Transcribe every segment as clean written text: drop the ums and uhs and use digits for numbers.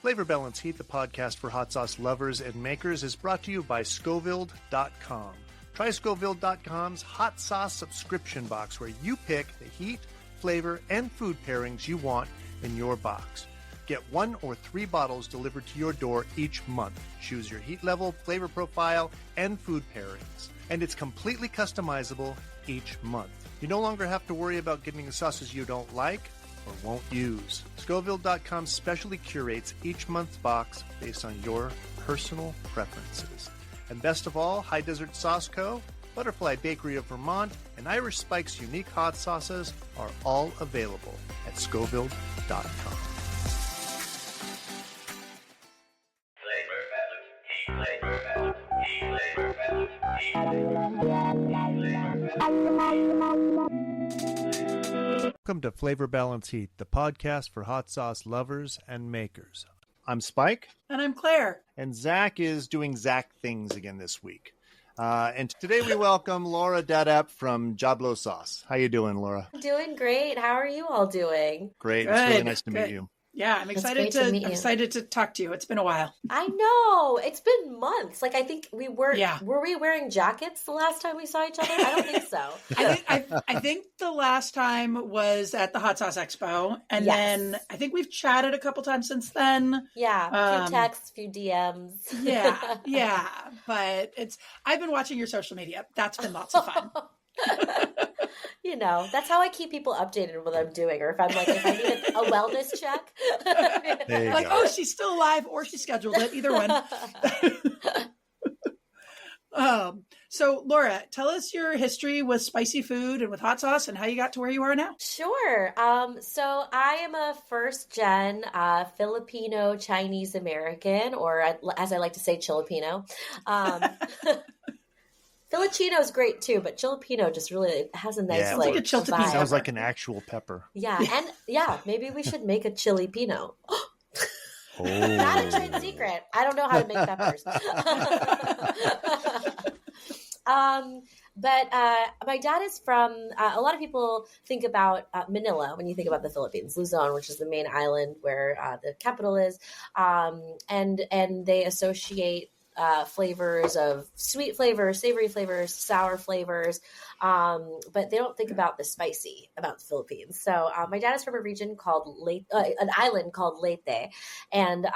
Flavor Balance Heat, the podcast for hot sauce lovers and makers, is brought to you by Scoville.com. Try Scoville.com's hot sauce subscription box, where you pick the heat, flavor, and food pairings you want in your box. Get 1 or 3 bottles delivered to your door each month. Choose your heat level, flavor profile, and food pairings. And it's completely customizable each month. You no longer have to worry about getting sauces you don't like or won't use. Scoville.com specially curates each month's box based on your personal preferences. And best of all, High Desert Sauce Co., Butterfly Bakery of Vermont, and Irish Spike's unique hot sauces are all available at Scoville.com. Welcome to Flavor Balance Heat, the podcast for hot sauce lovers and makers. I'm Spike. And I'm Claire. And Zach is doing Zach things again this week. And today we welcome Laura Dadap from DJABLO Sauce. How you doing, Laura? Doing great. How are you all doing? Great. Good. It's really nice to meet you. Yeah, I'm excited to talk to you. It's been a while. I know. It's been months. Like, I think we were we wearing jackets the last time we saw each other? I don't think so. I think the last time was at the Hot Sauce Expo. And then I think we've chatted a couple times since then. Yeah. A few texts, a few DMs. Yeah. But I've been watching your social media. That's been lots of fun. You know, that's how I keep people updated with what I'm doing, or if I need a wellness check. Like, oh, she's still alive, or she scheduled it. Either one. So, Laura, tell us your history with spicy food and with hot sauce and how you got to where you are now. Sure. So I am a first-gen Filipino Chinese American, or as I like to say, Chilipino. Filipino is great too, but Chilipino just really has a nice like a vibe. Sounds like an actual pepper. Yeah, and maybe we should make a Chilipino. Not a trade secret. I don't know how to make peppers. But my dad is from, a lot of people think about Manila when you think about the Philippines, Luzon, which is the main island where the capital is, and they associate flavors of sweet flavors, savory flavors, sour flavors, but they don't think about the spicy about the Philippines. So my dad is from a region called an island called Leyte, and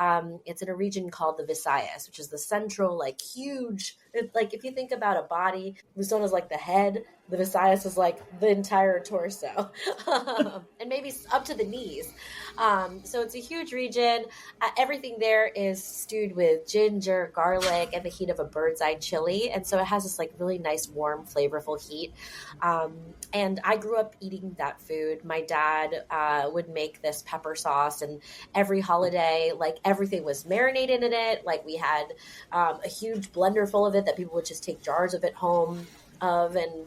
it's in a region called the Visayas, which is the central, like, huge. Like, if you think about a body, Luzon is like the head, the Visayas is like the entire torso, and maybe up to the knees. So it's a huge region. Everything there is stewed with ginger, garlic, and the heat of a bird's eye chili. And so it has this like really nice, warm, flavorful heat. And I grew up eating that food. My dad would make this pepper sauce, and every holiday, like, everything was marinated in it. Like, we had a huge blender full of it that people would just take jars of it home of. And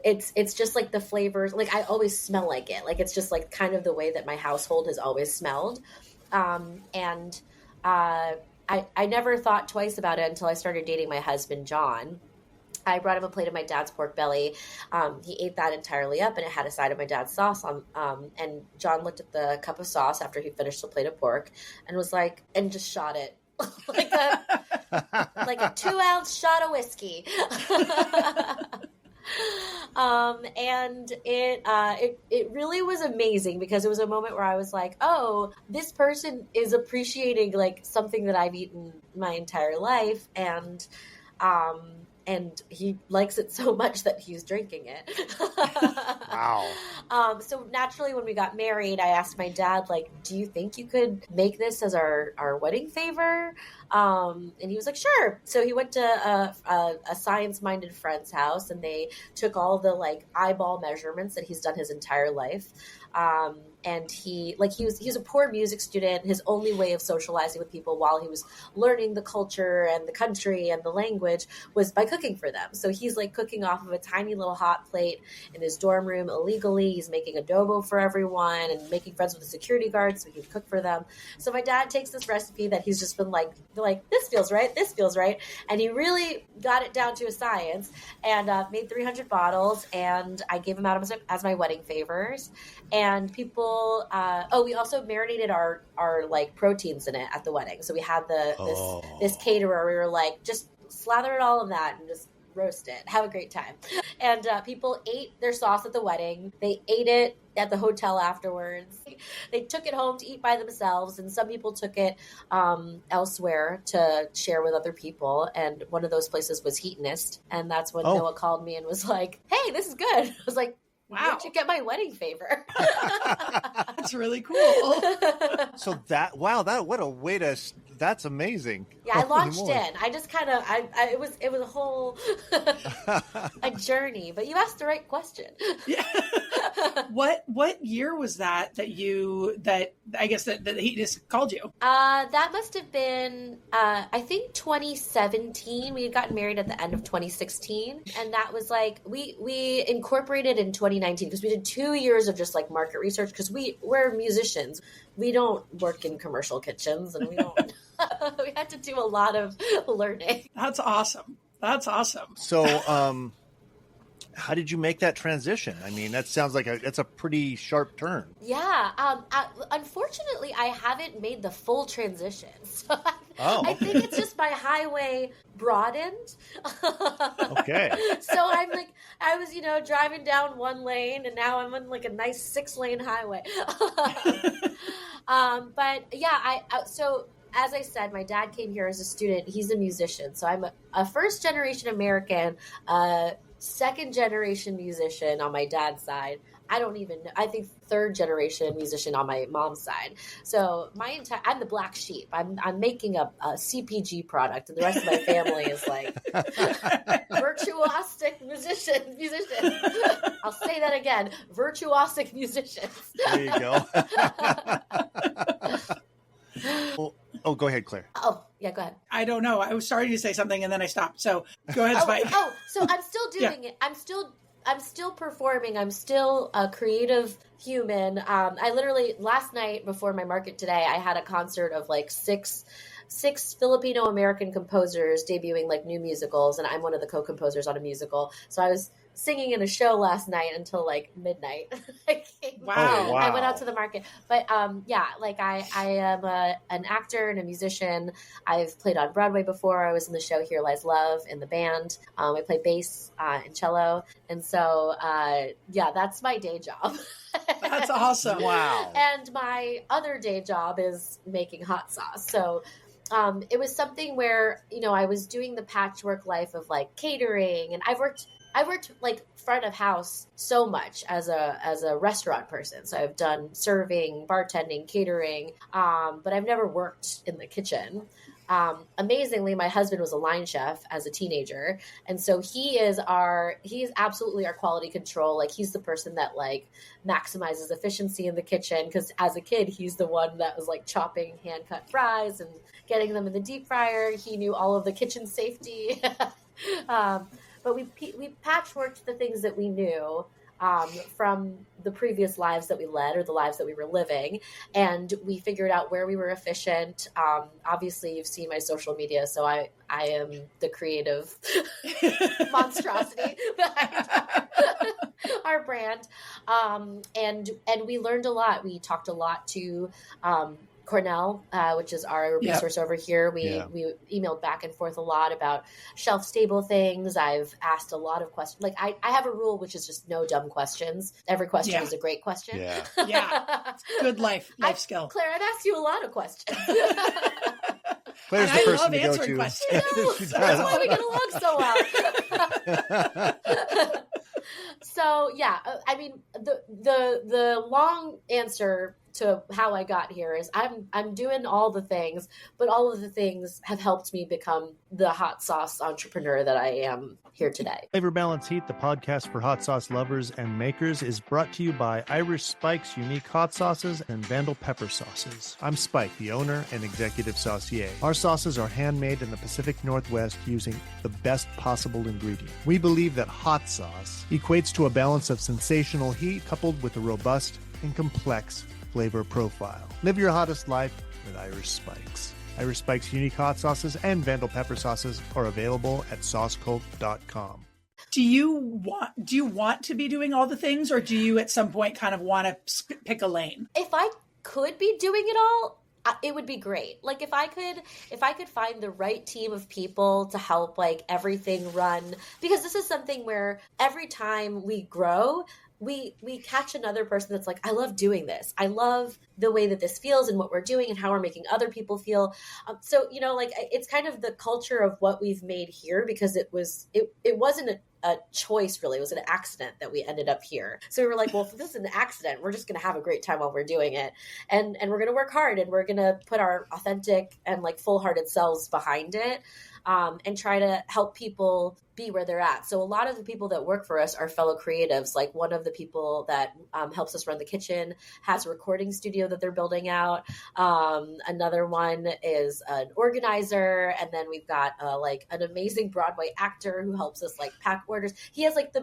it's just like the flavors, like, I always smell like it. Like, it's just like kind of the way that my household has always smelled. And I never thought twice about it until I started dating my husband, John. I brought him a plate of my dad's pork belly. He ate that entirely up, and it had a side of my dad's sauce on. And John looked at the cup of sauce after he finished the plate of pork and was like, and just shot it. like a 2-ounce shot of whiskey. And it really was amazing, because it was a moment where I was like, oh, this person is appreciating like something that I've eaten my entire life. And he likes it so much that he's drinking it. Wow. So naturally, when we got married, I asked my dad, like, do you think you could make this as our wedding favor? And he was like, sure. So he went to a science-minded friend's house, and they took all the like eyeball measurements that he's done his entire life. And he's a poor music student. His only way of socializing with people while he was learning the culture and the country and the language was by cooking for them. So he's like cooking off of a tiny little hot plate in his dorm room illegally. He's making adobo for everyone and making friends with the security guards so he could cook for them. So my dad takes this recipe that he's just been like, this feels right. And he really got it down to a science, and made 300 bottles, and I gave them out as my wedding favors. And people, we also marinated our like proteins in it at the wedding. So we had this caterer. We were like, just slather it all in that and just roast it, have a great time. And people ate their sauce at the wedding. They ate it at the hotel afterwards. They took it home to eat by themselves, and some people took it elsewhere to share with other people. And one of those places was Heatonist, and that's when Noah called me and was like, "Hey, this is good." I was like, "Wow, where'd you get my wedding favor?" That's really cool. So what a way to. That's amazing. Yeah, I launched in. I just kind of, it was a whole a journey. But you asked the right question. Yeah. What year was that I guess that he just called you? That must have been I think 2017. We had gotten married at the end of 2016, and that was like we incorporated in 2019 because we did 2 years of just like market research because we're musicians. We don't work in commercial kitchens, and we don't. We had to do a lot of learning. That's awesome. So, how did you make that transition? I mean, that sounds like it's a pretty sharp turn. Yeah. Unfortunately, I haven't made the full transition. So I think it's just my highway broadened. Okay. So I'm like, I was, driving down one lane, and now I'm on like a nice 6-lane highway. But yeah, so as I said, my dad came here as a student. He's a musician. So I'm a first-generation American, second-generation musician on my dad's side. I don't even know. I think third-generation musician on my mom's side. So I'm the black sheep. I'm making a CPG product, and the rest of my family is like virtuosic musician. I'll say that again. Virtuosic musicians. There you go. Well, go ahead, Claire. Oh, yeah, go ahead. I don't know. I was starting to say something and then I stopped. So go ahead, Spike. So I'm still doing it. I'm still performing. I'm still a creative human. I literally, last night before my market today, I had a concert of like six Filipino American composers debuting like new musicals, and I'm one of the co-composers on a musical. So I was singing in a show last night until like midnight. Wow. I went out to the market. But like I am an actor and a musician. I've played on Broadway before. I was in the show Here Lies Love in the band. I play bass and cello. And so, that's my day job. That's awesome. Wow. And my other day job is making hot sauce. So it was something where, I was doing the patchwork life of like catering, and I worked like front of house so much as a restaurant person. So I've done serving, bartending, catering, but I've never worked in the kitchen. Amazingly, my husband was a line chef as a teenager. And so he is absolutely our quality control. Like he's the person that like maximizes efficiency in the kitchen. Cause as a kid, he's the one that was like chopping hand cut fries and getting them in the deep fryer. He knew all of the kitchen safety. But we patchworked the things that we knew from the previous lives that we led or the lives that we were living. And we figured out where we were efficient. Obviously, you've seen my social media, so I am the creative monstrosity behind our brand. And we learned a lot. We talked a lot to Cornell, which is our resource over here. We emailed back and forth a lot about shelf stable things. I've asked a lot of questions. Like I have a rule, which is just no dumb questions. Every question is a great question. Yeah. It's good life skill. Claire, I've asked you a lot of questions. Claire's the person to go to. Questions. That's why we get along so well. So I mean, the long answer to how I got here is I'm doing all the things, but all of the things have helped me become the hot sauce entrepreneur that I am here today. Flavor Balance Heat, the podcast for hot sauce lovers and makers, is brought to you by Irish Spike's unique hot sauces and Vandal pepper sauces. I'm Spike, the owner and executive saucier. Our sauces are handmade in the Pacific Northwest using the best possible ingredient. We believe that hot sauce equates to a balance of sensational heat coupled with a robust and complex flavor profile. Live your hottest life with Irish Spikes. Irish Spikes unique hot sauces and Vandal pepper sauces are available at saucecult.com. Do you want to be doing all the things, or do you at some point kind of want to pick a lane? If I could be doing it all, it would be great. Like if I could find the right team of people to help like everything run, because this is something where every time we grow, we catch another person that's like, I love doing this. I love the way that this feels and what we're doing and how we're making other people feel. So, you know, like it's kind of the culture of what we've made here, because it wasn't a choice really. It was an accident that we ended up here. So we were like, well, if this is an accident, we're just going to have a great time while we're doing it. And we're going to work hard, and we're going to put our authentic and like full-hearted selves behind it. And try to help people be where they're at. So a lot of the people that work for us are fellow creatives. Like one of the people that helps us run the kitchen has a recording studio that they're building out. Another one is an organizer. And then we've got like an amazing Broadway actor who helps us like pack orders. He has like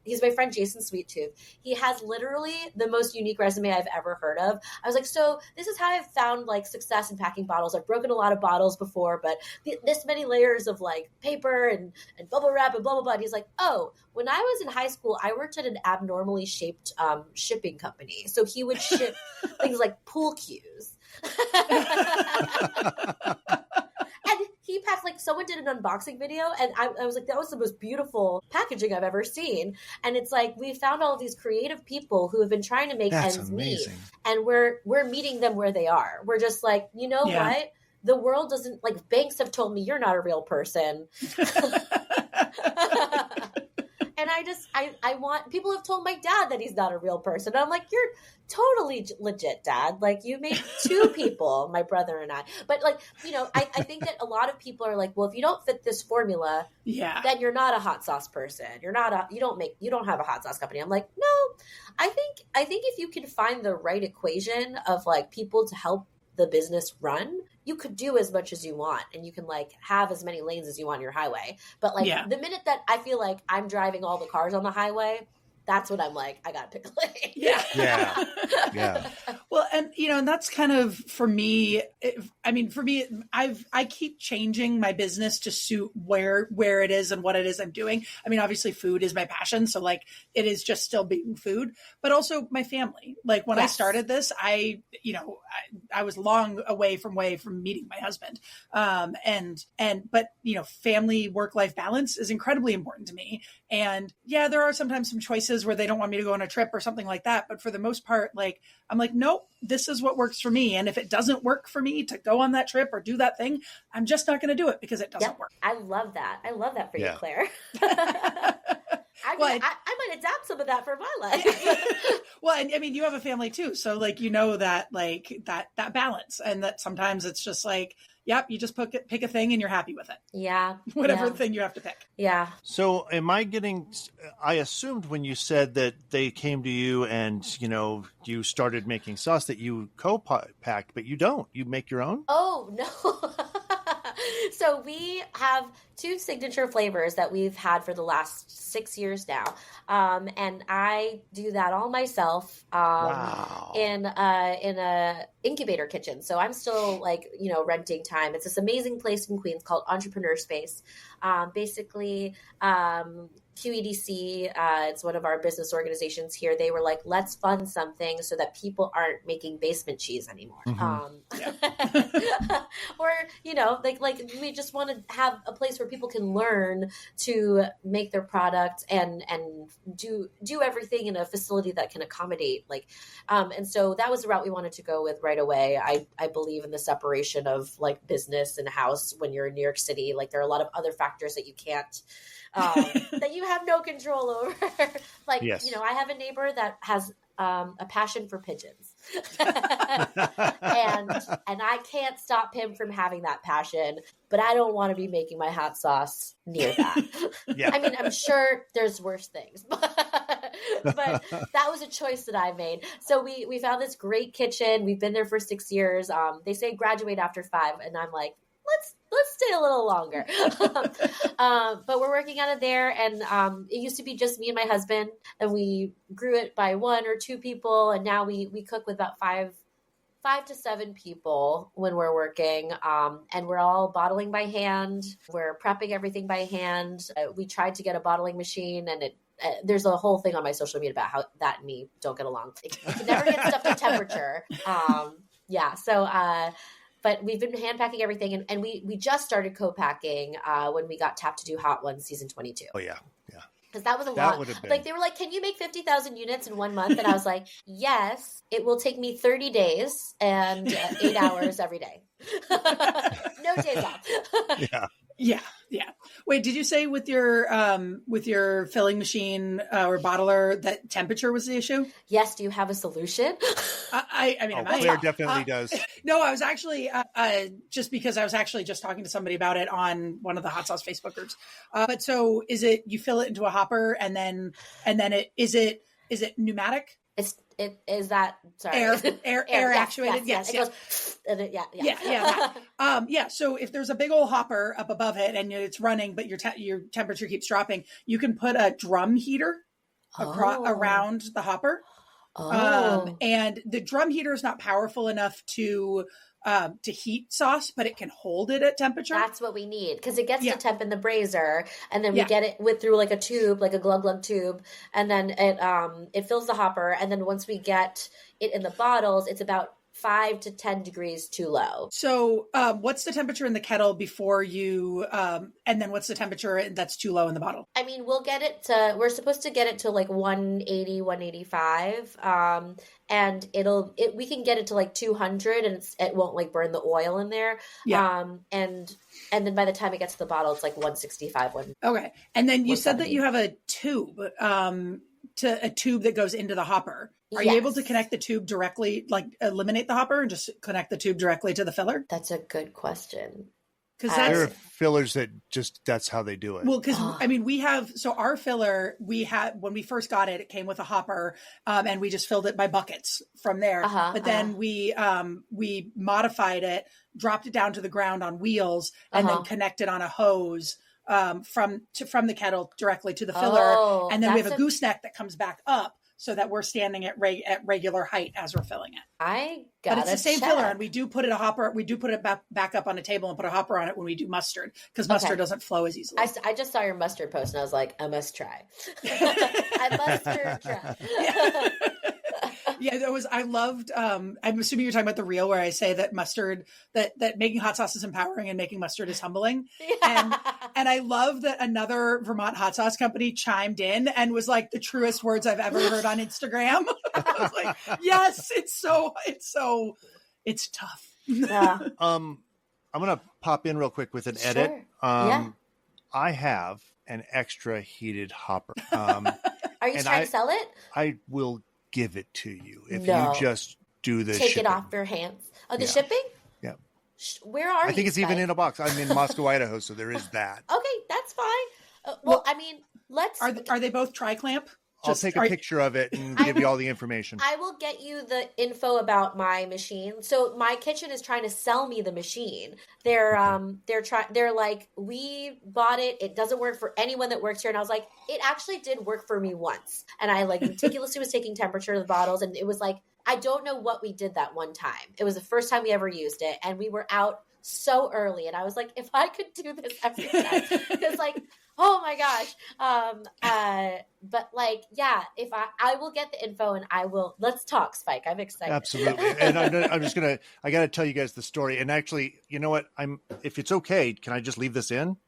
he's my friend Jason Sweettooth. He has literally the most unique resume I've ever heard of. I was like, so this is how I've found like success in packing bottles. I've broken a lot of bottles before, but this many layers of like paper and bubble wrap and blah, blah, blah. And he's like, oh, when I was in high school, I worked at an abnormally shaped shipping company. So he would ship things like pool cues. And he packed, like, someone did an unboxing video, and I was like, that was the most beautiful packaging I've ever seen. And it's like, we found all of these creative people who have been trying to make ends meet, and we're meeting them where they are. We're just like, you know what? The world doesn't, like, banks have told me you're not a real person. And I want, people have told my dad that he's not a real person. And I'm like, you're totally legit, Dad. Like, you made two people, my brother and I. But like, you know, I think that a lot of people are like, well, if you don't fit this formula, then you're not a hot sauce person. You don't have a hot sauce company. I'm like, no, I think if you can find the right equation of like people to help the business run, you could do as much as you want, and you can like have as many lanes as you want on your highway. But like the minute that I feel like I'm driving all the cars on the highway, that's when I'm like, I gotta pick a lane. Yeah. Well, and you know, and that's kind of for me. I keep changing my business to suit where it is and what it is I'm doing. I mean, obviously, food is my passion, so like it is just still being food, but also my family. Like when I started this, I was long away from meeting my husband, but you know, family work-life balance is incredibly important to me. And yeah, there are sometimes some choices where they don't want me to go on a trip or something like that. But for the most part, like, I'm like, nope, this is what works for me. And if it doesn't work for me to go on that trip or do that thing, I'm just not going to do it because it doesn't work. I love that. I love that for you, Claire. I might adapt some of that for my life. Well, and I mean, you have a family too. So like, you know, that like that balance, and that sometimes it's just like, yep, you just pick a thing and you're happy with it. Yeah. Whatever thing you have to pick. Yeah. So I assumed when you said that they came to you and, you know, you started making sauce that you co-packed, but you don't. You make your own? Oh, no. So we have two signature flavors that we've had for the last 6 years now. And I do that all myself in a incubator kitchen. So I'm still like, you know, renting time. It's this amazing place in Queens called Entrepreneur Space. Basically, QEDC, it's one of our business organizations here. They were like, let's fund something so that people aren't making basement cheese anymore. Or, you know, like we just want to have a place where people can learn to make their product and do everything in a facility that can accommodate and so that was the route we wanted to go with right away. I believe in the separation of like business and house when you're in New York City. Like there are a lot of other factors that you can't that you have no control over. You know, I have a neighbor that has a passion for pigeons. and I can't stop him from having that passion, but I don't want to be making my hot sauce near that. I mean, I'm sure there's worse things, but that was a choice that I made. So we found this great kitchen. We've been there for 6 years. They say graduate after 5, and I'm like, let's stay a little longer. But we're working on it there. And it used to be just me and my husband, and we grew it by 1 or 2 people. And now we cook with about 5 to 7 people when we're working, and we're all bottling by hand. We're prepping everything by hand. We tried to get a bottling machine, and there's a whole thing on my social media about how that and me don't get along. It can never get stuff to temperature. But we've been hand packing everything, and we just started co-packing when we got tapped to do Hot Ones season 22. Oh yeah. Because that was a lot. Like, they were like, can you make 50,000 units in 1 month? And I was like, yes, it will take me 30 days and 8 hours every day. No days off. Yeah. Wait, did you say with your filling machine or bottler that temperature was the issue? Yes. Do you have a solution? Claire definitely does. No, I was actually just because I was actually just talking to somebody about it on one of the hot sauce Facebook groups. But so is it you fill it into a hopper and then is it pneumatic? It is that sorry air actuated. Yes. It goes, and it, yeah. So if there's a big old hopper up above it and it's running, but your temperature keeps dropping, you can put a drum heater around the hopper. And the drum heater is not powerful enough to heat sauce, but it can hold it at temperature. That's what we need, because it gets to temp in the brazier, and then we get it through like a tube, like a glug tube, and then it fills the hopper, and then once we get it in the bottles, it's about 5 to 10 degrees too low. So what's the temperature in the kettle before you, and then what's the temperature that's too low in the bottle? I mean, we're supposed to get it to like 180, 185. And we can get it to like 200 and it won't like burn the oil in there. Yeah. And then by the time it gets to the bottle, it's like 165. Okay. And then you said that you have a tube, a tube that goes into the hopper. Are you able to connect the tube directly, like eliminate the hopper and just connect the tube directly to the filler? That's a good question. Because there are fillers that that's how they do it. Well, because our filler, when we first got it, it came with a hopper, and we just filled it by buckets from there. But then we modified it, dropped it down to the ground on wheels, and then connected on a hose from the kettle directly to the filler. And then we have a gooseneck that comes back up, so that we're standing at regular height as we're filling it. But it's the same filler, and we do put it back up on a table and put a hopper on it when we do mustard, because mustard doesn't flow as easily. I just saw your mustard post, and I was like, I must try. I must try. Yeah, I loved, I'm assuming you're talking about the reel where I say that mustard, that making hot sauce is empowering and making mustard is humbling. Yeah. And I love that another Vermont hot sauce company chimed in and was like the truest words I've ever heard on Instagram. I was like, yes, it's tough. Yeah. I'm going to pop in real quick with an edit. I have an extra heated hopper. Are you trying to sell it? I will give it to you if you just do the take shipping. It off your hands. Oh, the shipping? Yeah. Where are you? I think it's even in a box. I'm in Moscow, Idaho, so there is that. Okay, that's fine. Well, I mean, Are they both tri-clamp? I'll take a picture of it and give you all the information. I will get you the info about my machine. So my kitchen is trying to sell me the machine. They're like, we bought it. It doesn't work for anyone that works here. And I was like, it actually did work for me once. And I like meticulously was taking temperature of the bottles. And it was like, I don't know what we did that one time. It was the first time we ever used it. And we were out so early. And I was like, if I could do this every time, because like, oh my gosh. But like, yeah, if I will get the info and let's talk, Spike. I'm excited. Absolutely. And I got to tell you guys the story. And actually, you know what? If it's okay, can I just leave this in?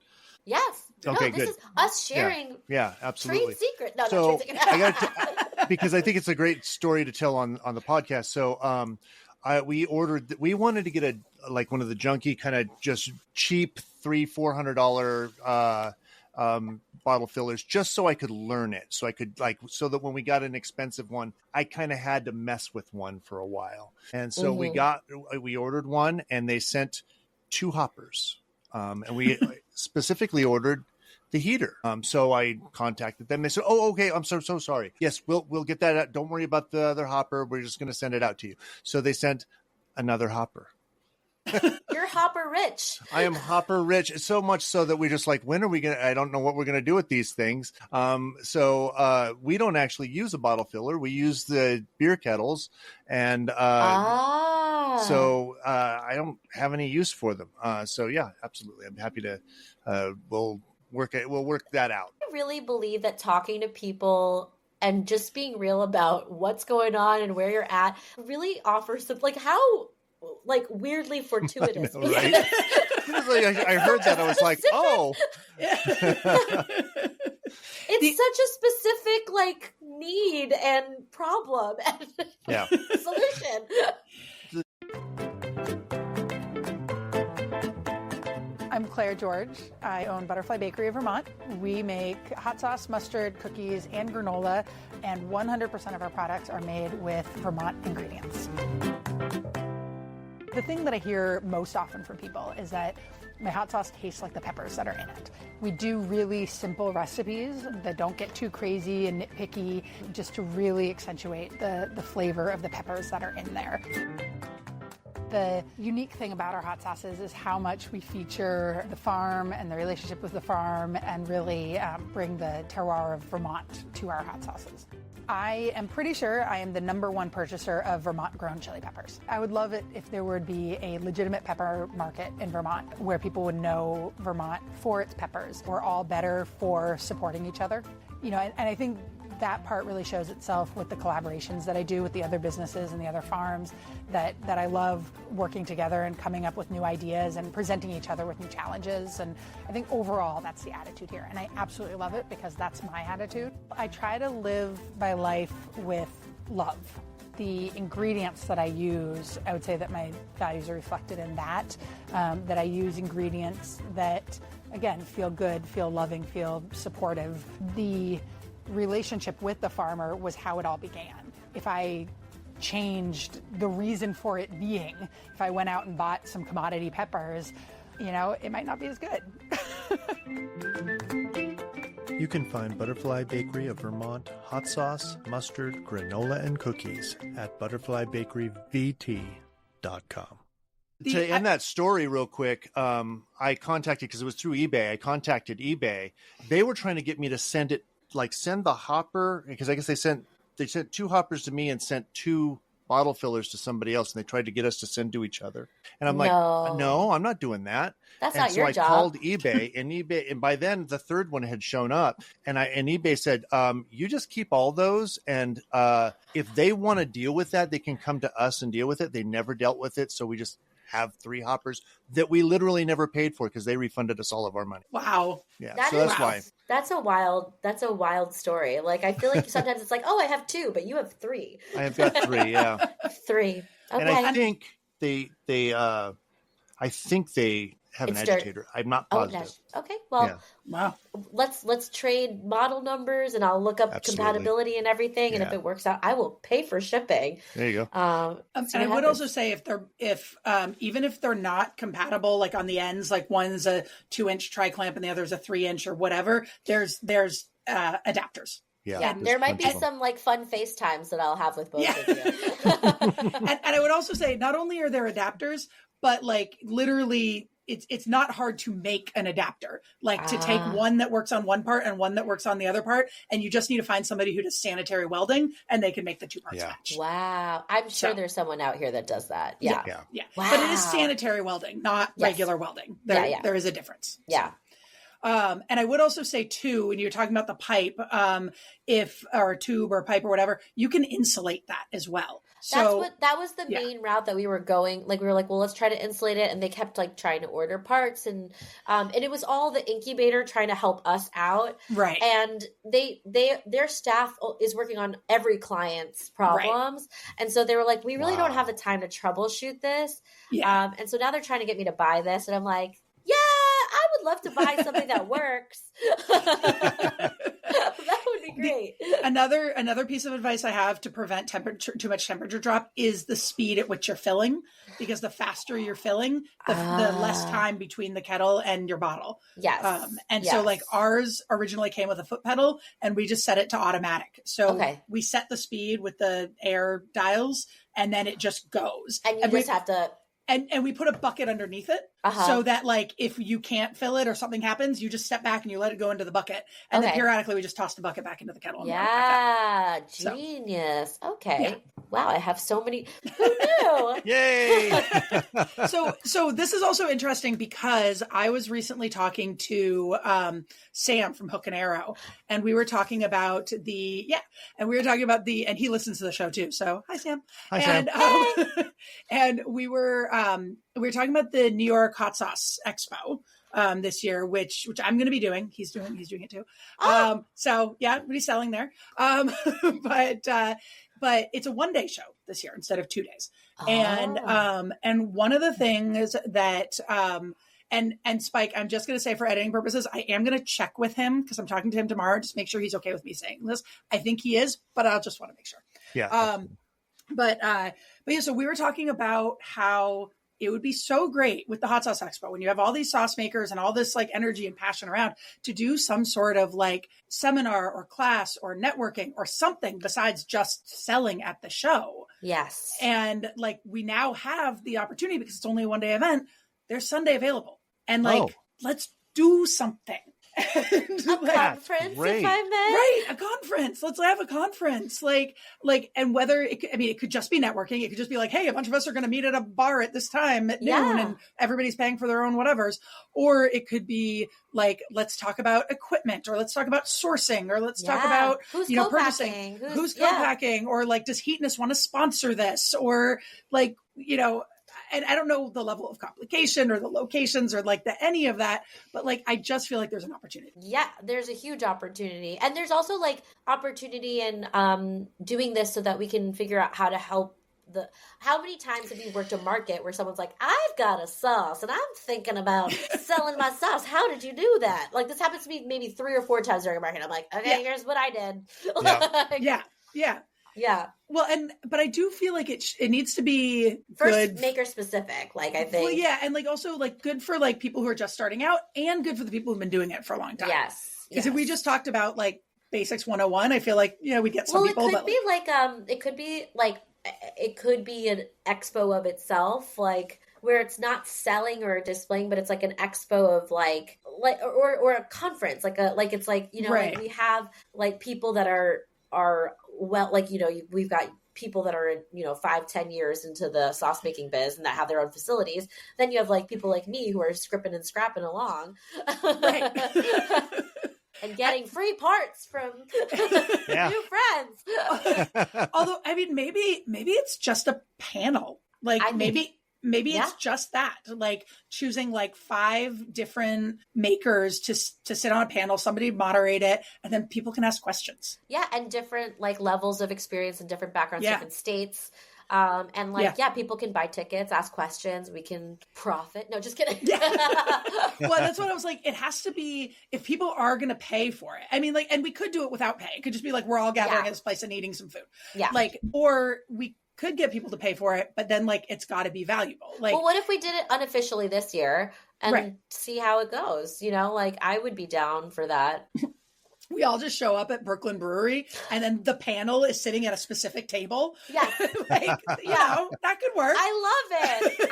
Yes. Okay, this is us sharing. Yeah, absolutely. Trade secret. No, so trade secret. I got because I think it's a great story to tell on the podcast. So, we wanted to get one of the junky kind of just cheap $300-$400 bottle fillers, just so I could learn it. So I could so that when we got an expensive one, I kind of had to mess with one for a while. And so we ordered one, and they sent 2 hoppers. And we specifically ordered the heater. So I contacted them. They said, "Oh, okay. I'm so sorry. Yes, we'll get that out. Don't worry about the other hopper. We're just going to send it out to you." So they sent another hopper. You're hopper rich. I am hopper rich. So much so that we're just like, when are we going to, I don't know what we're going to do with these things. So we don't actually use a bottle filler. We use the beer kettles. And so I don't have any use for them. So yeah, absolutely. I'm happy to, we'll work that out. I really believe that talking to people and just being real about what's going on and where you're at really offers some, like, how like weirdly fortuitous. I know, right? I heard that. I was like, oh. It's such a specific like need and problem and solution. I'm Claire George. I own Butterfly Bakery of Vermont. We make hot sauce, mustard, cookies, and granola, and 100% of our products are made with Vermont ingredients. The thing that I hear most often from people is that my hot sauce tastes like the peppers that are in it. We do really simple recipes that don't get too crazy and nitpicky, just to really accentuate the flavor of the peppers that are in there. The unique thing about our hot sauces is how much we feature the farm and the relationship with the farm and really bring the terroir of Vermont to our hot sauces. I am pretty sure I am the #1 purchaser of Vermont-grown chili peppers. I would love it if there would be a legitimate pepper market in Vermont where people would know Vermont for its peppers. We're all better for supporting each other. You know, and I think that part really shows itself with the collaborations that I do with the other businesses and the other farms, that I love working together and coming up with new ideas and presenting each other with new challenges. And I think overall that's the attitude here. And I absolutely love it because that's my attitude. I try to live my life with love. The ingredients that I use, I would say that my values are reflected in that, that I use ingredients that, again, feel good, feel loving, feel supportive. The relationship with the farmer was how it all began. If I changed the reason for it being, if I went out and bought some commodity peppers, you know, it might not be as good. You can find Butterfly Bakery of Vermont hot sauce, mustard, granola, and cookies at butterflybakeryvt.com. To end that story real quick, I contacted, because it was through eBay, I contacted eBay. They were trying to get me to send the hopper, because I guess they sent 2 hoppers to me and sent 2 bottle fillers to somebody else, and they tried to get us to send to each other. And I'm like, no, I'm not doing that. That's not your job. So I called eBay, and by then the 3rd one had shown up, and eBay said, you just keep all those, and if they want to deal with that, they can come to us and deal with it. They never dealt with it, so we just have 3 hoppers that we literally never paid for because they refunded us all of our money. Wow. Yeah. That's why. That's a wild story. Like, I feel like sometimes it's like, oh, I have 2, but you have 3. I have got 3. Yeah. 3. Okay. And I think they have an agitator. I'm not positive. Okay. Well, wow. Let's trade model numbers, and I'll look up compatibility and everything. And if it works out, I will pay for shipping. There you go. And I would also say even if they're not compatible, like on the ends, like one's a 2-inch tri-clamp and the other's a 3-inch or whatever, there's adapters. Yeah, there might be some like fun FaceTimes that I'll have with both of you. and I would also say, not only are there adapters, but like literally it's not hard to make an adapter, like to take one that works on one part and one that works on the other part. And you just need to find somebody who does sanitary welding, and they can make the 2 parts match. Wow. I'm sure there's someone out here that does that. Yeah. Wow. But it is sanitary welding, not regular welding. There is a difference. Yeah. And I would also say too, when you're talking about the pipe, or a tube or a pipe or whatever, you can insulate that as well. So that was the main route that we were going. Like, we were like, well, let's try to insulate it. And they kept like trying to order parts, and it was all the incubator trying to help us out. Right. And their staff is working on every client's problems. Right. And so they were like, we really don't have the time to troubleshoot this. Yeah. And so now they're trying to get me to buy this. And I'm like, yeah, I would love to buy something that works. That would be great. Another piece of advice I have to prevent too much temperature drop is the speed at which you're filling, because the faster you're filling, the less time between the kettle and your bottle. Yes. So like ours originally came with a foot pedal, and we just set it to automatic. So we set the speed with the air dials, and then it just goes. And you just have to And we put a bucket underneath it so that like if you can't fill it or something happens, you just step back and you let it go into the bucket. And then periodically we just toss the bucket back into the kettle. Yeah, genius. So, okay. Yeah. Wow, I have so many. Who knew? Yay! So this is also interesting because I was recently talking to Sam from Hook and Arrow, and we were talking about and he listens to the show too. So hi, Sam. Hi, Sam. Hey. And we were talking about the New York Hot Sauce Expo this year, which I'm going to be doing. He's doing it too. So yeah, everybody's selling there. But it's a 1-day show this year instead of 2 days. And one of the things that and Spike, I'm just going to say for editing purposes, I am going to check with him because I'm talking to him tomorrow. Just make sure he's okay with me saying this. I think he is, but I'll just want to make sure. Yeah. But yeah, so we were talking about how it would be so great with the Hot Sauce Expo when you have all these sauce makers and all this like energy and passion around to do some sort of like seminar or class or networking or something besides just selling at the show. Yes. And like we now have the opportunity because it's only a 1-day event. There's Sunday available. And like, let's do something. A conference, if I may. Right, a conference. Let's have a conference. Like, and whether it could just be networking. It could just be like, hey, a bunch of us are going to meet at a bar at this time at noon, and everybody's paying for their own whatevers. Or it could be like, let's talk about equipment, or let's talk about sourcing, or let's talk about purchasing, who's co-packing, or like, does Heatness want to sponsor this, or like, and I don't know the level of complication or the locations or like any of that, but like, I just feel like there's an opportunity. Yeah, there's a huge opportunity. And there's also like opportunity in doing this so that we can figure out how to help how many times have you worked a market where someone's like, I've got a sauce and I'm thinking about selling my sauce. How did you do that? Like this happens to me maybe 3 or 4 times during a market. I'm like, okay, here's what I did. Yeah. Well, but I do feel like it needs to be first good. Maker specific, like I think. Well, yeah, and like also like good for like people who are just starting out, and good for the people who've been doing it for a long time. Yes. Because if we just talked about like Basics 101, I feel like we get some people. Well, it could be an expo of itself, like where it's not selling or displaying, but it's like an expo of like or a conference, it's like like we have like people that are well, like, we've got people that are 5-10 years into the sauce making biz and that have their own facilities. Then you have like people like me who are scripping and scrapping along. Right. And getting free parts from new friends. Although, I mean, maybe it's just a panel. Like maybe it's just that, like choosing like 5 different makers to sit on a panel, somebody moderate it, and then people can ask questions. Yeah. And different like levels of experience in different backgrounds, different states. And people can buy tickets, ask questions. We can profit. No, just kidding. Well, that's what I was like. It has to be, if people are going to pay for it. I mean, like, and we could do it without pay. It could just be like, we're all gathering at this place and eating some food. Yeah. Like, or we could get people to pay for it, but then like, it's got to be valuable. Like, well, what if we did it unofficially this year and see how it goes? Like I would be down for that. We all just show up at Brooklyn Brewery and then the panel is sitting at a specific table. Yeah. That could work. I love it.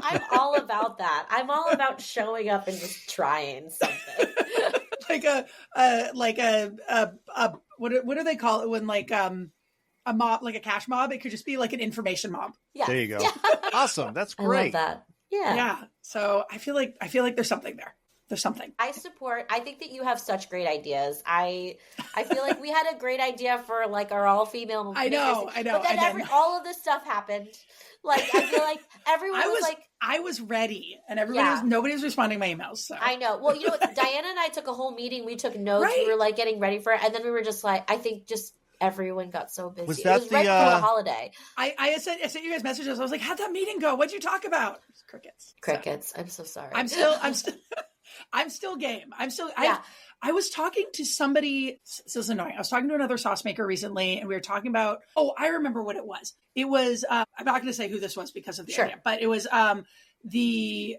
I'm all about that. I'm all about showing up and just trying something. What do they call it when like, a mob, like a cash mob? It could just be like an information mob. Yeah. There you go. Yeah. Awesome. That's great. I love that. Yeah. Yeah. So I feel like there's something there. There's something. I think that you have such great ideas. I feel like we had a great idea for like our all female. I know. But then all of this stuff happened. Like I feel like everyone was like, I was ready, and nobody was responding to my emails. So. I know. Well, Diana and I took a whole meeting. We took notes. Right. We were like getting ready for it, and then we were just like, I think just everyone got so busy. Was that it was right before the holiday. I sent you guys messages. I was like, how'd that meeting go? What'd you talk about? Crickets. So. I'm so sorry. I'm still game. I was talking to somebody. This is annoying. I was talking to another sauce maker recently, and we were talking about. Oh, I remember what it was. It was. I'm not going to say who this was because of the idea, but it was But we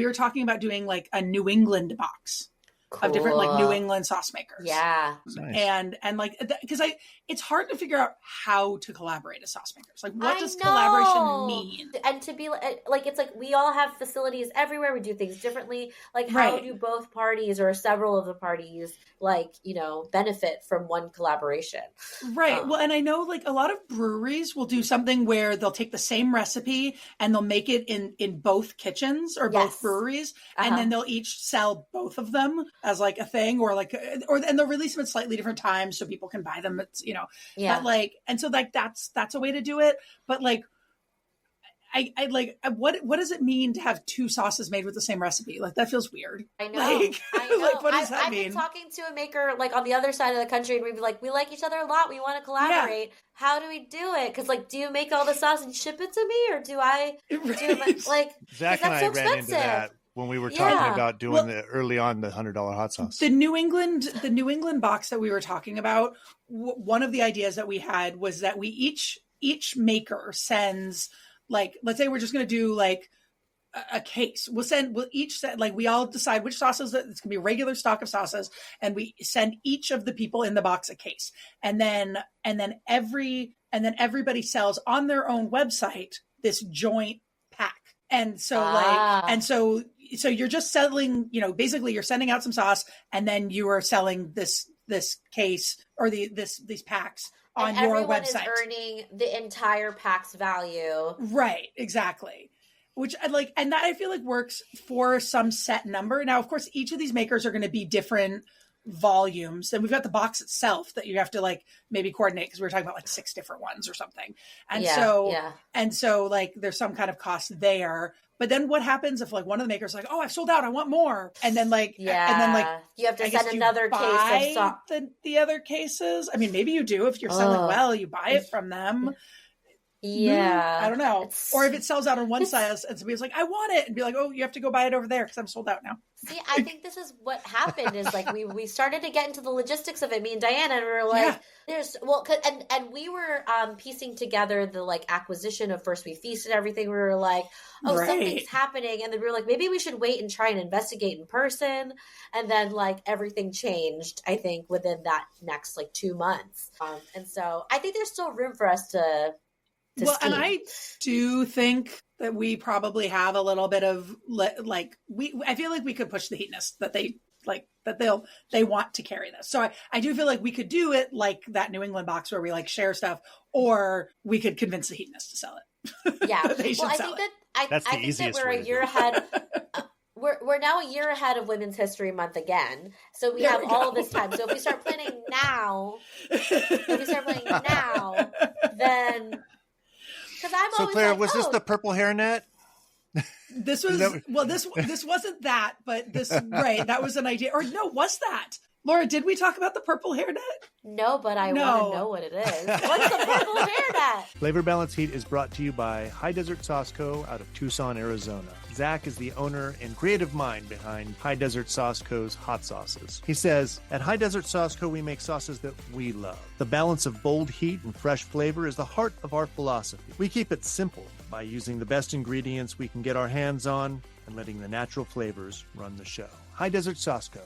were talking about doing like a New England box. Cool. Of different like New England sauce makers. Yeah. Nice. And like, because it's hard to figure out how to collaborate as sauce makers. Like, what does collaboration mean? And to be like, it's like we all have facilities everywhere. We do things differently. Like, how do both parties or several of the parties, like, you know, benefit from one collaboration? Right. Well, and I know like a lot of breweries will do something where they'll take the same recipe and they'll make it in both kitchens or both breweries, and then they'll each sell both of them as like a thing, or and they'll release them at slightly different times so people can buy them. It's, you know, but like, and so like that's a way to do it. But like, I like, what does it mean to have two sauces made with the same recipe? Like, that feels weird. I know. Like, I know. like, what does that mean? I've been talking to a maker like on the other side of the country, and we'd be like, we like each other a lot. We want to collaborate. Yeah. How do we do it? Because like, do you make all the sauce and ship it to me, or do I do it, like? Zach and I ran into that when we were talking about doing the $100 hot sauce. The New England box that we were talking about, one of the ideas that we had was that we each maker sends, like, let's say we're just going to do like a case. We'll each send, like, we all decide which sauces it's going to be a regular stock of sauces, and we send each of the people in the box a case, and then everybody sells on their own website this joint pack. And so so you're just selling, you know, basically you're sending out some sauce, and then you are selling this case or these packs on your website. Is earning the entire pack's value. Right, exactly. Which I like, and that I feel like works for some set number. Now, of course, each of these makers are going to be different volumes, and we've got the box itself that you have to like maybe coordinate, because we were talking about like 6 different ones or something. And so like there's some kind of cost there. But then what happens if like one of the makers is like, oh, I've sold out, I want more, and then like you have to send another case of sauce. The other cases, I mean, maybe you do if you're selling well, you buy it from them. Yeah. I don't know. Or if it sells out on one size and somebody's like, I want it, and be like, oh, you have to go buy it over there because I'm sold out now. See, I think this is what happened is like we started to get into the logistics of it, me and Diana, and we were like, and we were piecing together the like acquisition of First We Feast and everything. We were like, something's happening. And then we were like, maybe we should wait and try and investigate in person. And then like everything changed, I think, within that next like 2 months. And so I think there's still room for us to scheme. And I do think that we probably have a little bit of like, I feel like we could push the heatness that they like, that they want to carry this. So I do feel like we could do it like that New England box where we like share stuff, or we could convince the heatness to sell it. Yeah. They should sell it. That's the I think easiest that we're way a year ahead. We're now a year ahead of Women's History Month again. So we have all of this time. So if we start planning now, then... So Claire, was this the purple hairnet? This was this wasn't that, but that was an idea. Or no, was that? Laura, did we talk about the purple hairnet? No, but I want to know what it is. What's the purple hairnet? Flavor Balance Heat is brought to you by High Desert Sauce Co. out of Tucson, Arizona. Zach is the owner and creative mind behind High Desert Sauce Co.'s hot sauces. He says, at High Desert Sauce Co., we make sauces that we love. The balance of bold heat and fresh flavor is the heart of our philosophy. We keep it simple by using the best ingredients we can get our hands on and letting the natural flavors run the show. High Desert Sauce Co.,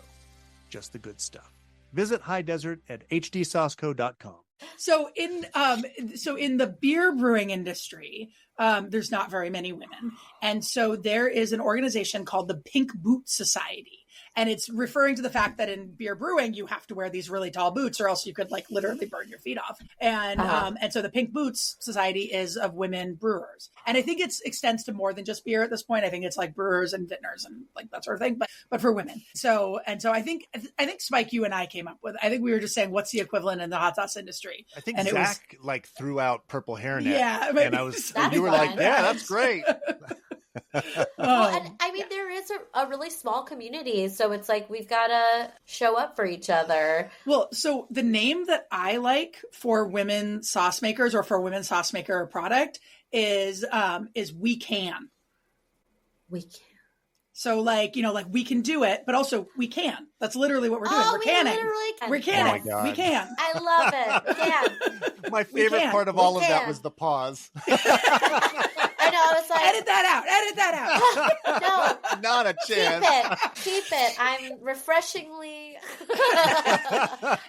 just the good stuff. Visit High Desert at hdsauceco.com. So in the beer brewing industry, there's not very many women. And so there is an organization called the Pink Boot Society. And it's referring to the fact that in beer brewing, you have to wear these really tall boots or else you could like literally burn your feet off. And so the Pink Boots Society is of women brewers. And I think it extends to more than just beer at this point. I think it's like brewers and vintners and like that sort of thing, but for women. So I think Spike, you and I came up with, I think we were just saying, what's the equivalent in the hot sauce industry? I think Zach like threw out purple hairnet. Yeah. And you were like, yeah, that's great. Well, and I mean, there is a really small community, so it's like we've got to show up for each other. Well, so the name that I like for women sauce makers or for women sauce maker product is We Can. We Can. So like, you know, like we can do it, but also we can. That's literally what we're doing. We're canning. We're canning. Oh we can. I love it. We can. My favorite part of all of that was the pause. I know. I was like, edit that out. Not a chance. Keep it. I'm refreshingly.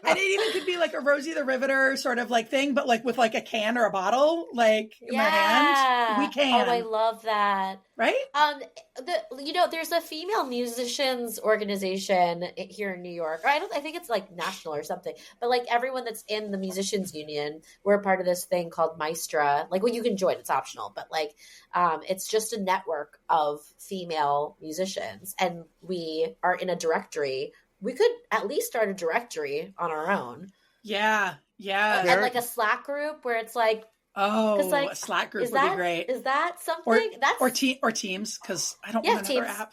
And it even could be like a Rosie the Riveter sort of like thing, but like with like a can or a bottle, like in my hand. We can. Oh, I love that. Right? There's a female musicians organization here in New York. I think it's like national or something. But like everyone that's in the musicians union, we're part of this thing called Maestra. Like, well, you can join; it's optional. But like, it's just a network of female musicians, and we are in a directory. We could at least start a directory on our own. Yeah. And like a Slack group where it's like. Oh, like, a Slack group would be great. Is that something? Or Teams, because I don't want another app.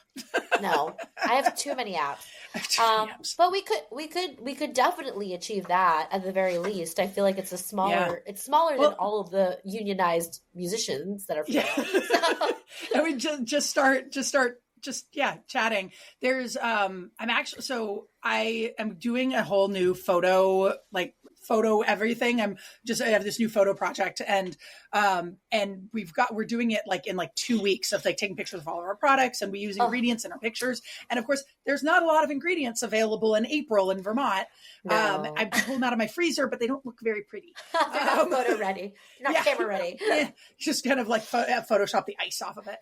No, I have too many apps. But we could definitely achieve that at the very least. I feel like it's smaller than all of the unionized musicians that are. Yeah. So. And we just start chatting. There's I am doing a whole new photo everything. I have this new photo project, and we're doing it like in 2 weeks of like taking pictures of all of our products, and we use ingredients in our pictures. And of course, there's not a lot of ingredients available in April in Vermont. No. I pull them out of my freezer, but they don't look very pretty. They're not photo ready. They're not camera ready. Just kind of like Photoshop the ice off of it.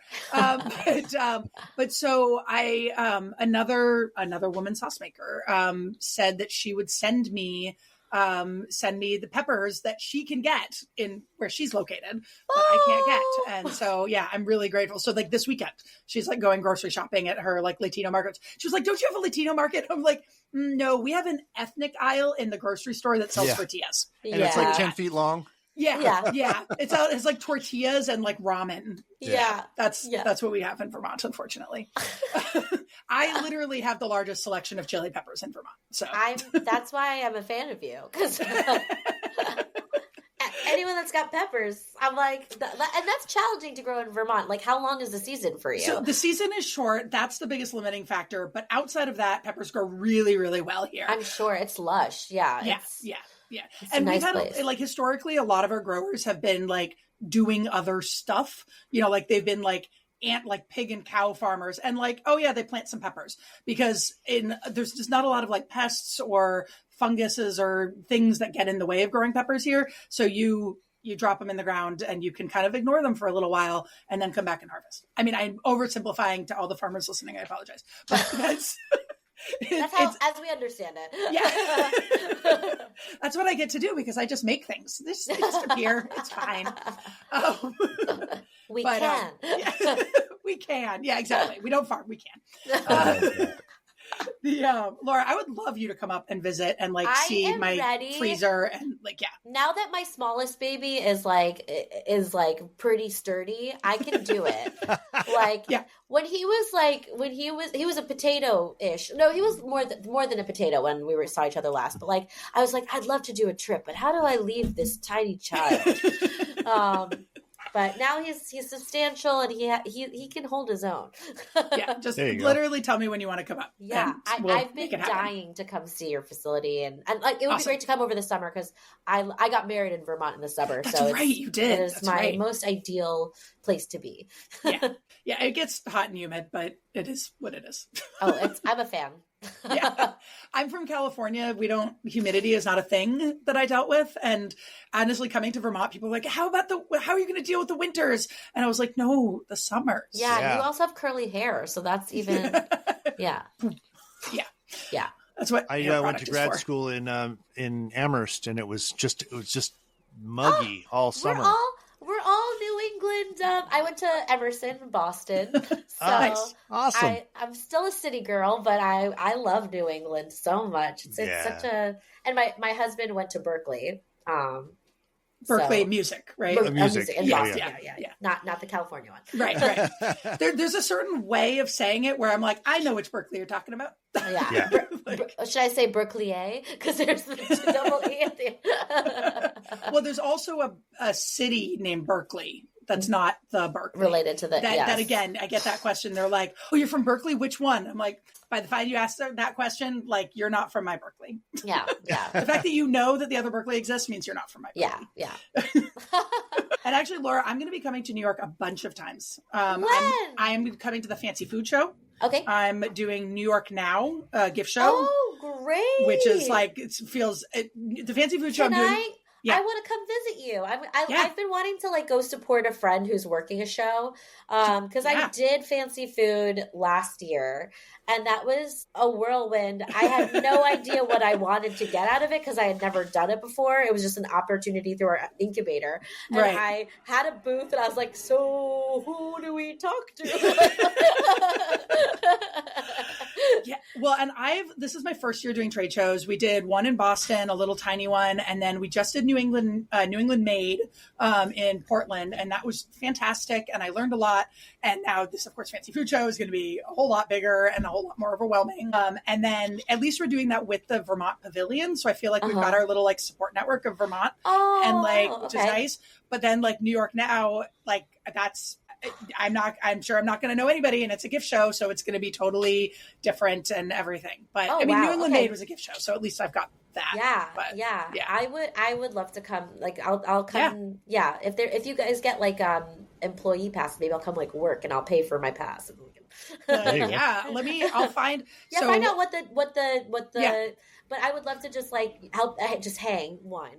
But so another woman sauce maker said that she would send me the peppers that she can get in where she's located that I can't get. And so, I'm really grateful. So like this weekend, she's like going grocery shopping at her like Latino market. She was like, don't you have a Latino market? I'm like, no, we have an ethnic aisle in the grocery store that sells tortillas. And it's like 10 feet long. Yeah. It's like tortillas and like ramen. Yeah. That's what we have in Vermont, unfortunately. I literally have the largest selection of chili peppers in Vermont. So that's why I'm a fan of you. Because anyone that's got peppers, I'm like, and that's challenging to grow in Vermont. Like, how long is the season for you? So the season is short. That's the biggest limiting factor. But outside of that, peppers grow really, really well here. I'm sure it's lush. Yeah. Yeah. And we've had like historically, a lot of our growers have been like doing other stuff, like they've been like pig and cow farmers, and like, they plant some peppers because there's just not a lot of like pests or funguses or things that get in the way of growing peppers here. So you drop them in the ground and you can kind of ignore them for a little while and then come back and harvest. I mean, I'm oversimplifying to all the farmers listening. I apologize, but that's how, as we understand it. Yeah. That's what I get to do because I just make things. They just appear. It's fine. We can. We can. Yeah, exactly. We don't farm. We can. Laura, I would love you to come up and visit and like see my freezer and like, Now that my smallest baby is like pretty sturdy, I can do it. Like when he was a potato-ish. No, he was more than a potato when we saw each other last. But like, I was like, I'd love to do a trip, but how do I leave this tiny child? But now he's substantial and he can hold his own. Just literally tell me when you want to come up. Yeah, I've been dying to come see your facility and like it would be great to come over the summer because I got married in Vermont in the summer. That's so right, you did. It is my most ideal place to be. Yeah, it gets hot and humid, but it is what it is. I'm a fan. I'm from California. Humidity is not a thing that I dealt with. And honestly, coming to Vermont, people were like, how are you going to deal with the winters? And I was like, no, the summers. Yeah. You also have curly hair. So that's even, Yeah. That's what I went to grad school in Amherst, and it was just muggy all summer. We're all New England. I went to Emerson, Boston. So nice. Awesome. I'm still a city girl, but I love New England so much. It's such a. And my husband went to Berkeley. Berkeley music, right? Music in Boston. Yeah. Not the California one. Right. There's a certain way of saying it where I'm like, I know which Berkeley you're talking about. Yeah. Should I say Berkeley? Because there's the double E at the end. Well, there's also a city named Berkeley that's not the Berkeley. Related to that again, I get that question. They're like, oh, you're from Berkeley? Which one? I'm like, by the time you ask that question, like, you're not from my Berkeley. Yeah. The fact that you know that the other Berkeley exists means you're not from my Berkeley. Yeah. And actually, Laura, I'm going to be coming to New York a bunch of times. When? I'm coming to the Fancy Food Show. Okay. I'm doing New York Now gift show. Oh, great. Which is like, the fancy food show I'm doing. I want to come visit you. I've been wanting to like go support a friend who's working a show because I did fancy food last year, and that was a whirlwind. I had no idea what I wanted to get out of it because I had never done it before. It was just an opportunity through our incubator, and I had a booth, and I was like, "So who do we talk to?" Yeah, well, and this is my first year doing trade shows. We did one in Boston, a little tiny one, and then we just did New England Made in Portland, and that was fantastic, and I learned a lot. And now this, of course, fancy food show is going to be a whole lot bigger and a whole lot more overwhelming. And then at least we're doing that with the Vermont Pavilion, so I feel like we've got our little like support network of Vermont, which is nice. But then like New York Now, like that's. I'm sure I'm not going to know anybody, and it's a gift show, so it's going to be totally different and everything. But New England Made was a gift show, so at least I've got that. Yeah. I would love to come. Like I'll come. Yeah. If you guys get like employee pass, maybe I'll come like work and I'll pay for my pass. I'll find. Find out what the. But I would love to just like help, just hang one.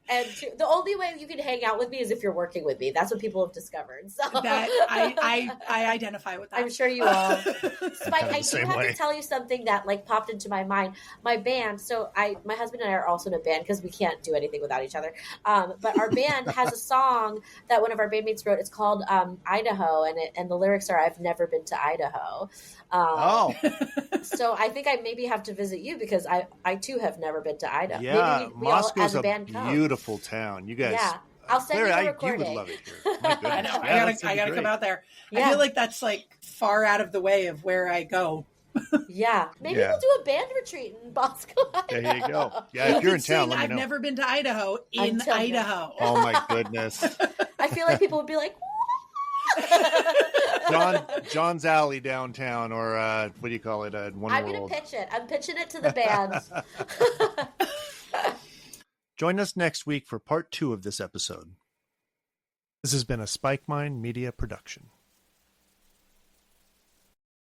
And two, the only way you can hang out with me is if you're working with me. That's what people have discovered. So that I identify with that. I'm sure you all. Spike, I do have to tell you something that like popped into my mind. My band. So my husband and I are also in a band because we can't do anything without each other. But our band has a song that one of our bandmates wrote. It's called Idaho, and the lyrics are "I've never been to Idaho." So I think I maybe have to visit you because I too have never been to Idaho. Yeah, maybe we Moscow's all, a beautiful town. You guys, I'll send Claire, you the recording. You would love it here. My goodness. I know. I gotta come out there. I feel like that's like far out of the way of where I go. Maybe we'll do a band retreat in Moscow. There you go. Yeah, if you're in town, let me know. I've never been to Idaho Idaho. Oh my goodness. I feel like people would be like, John's Alley downtown, or what do you call it? I'm going to pitch it. I'm pitching it to the bands. Join us next week for part 2 of this episode. This has been a Spike Mind Media production.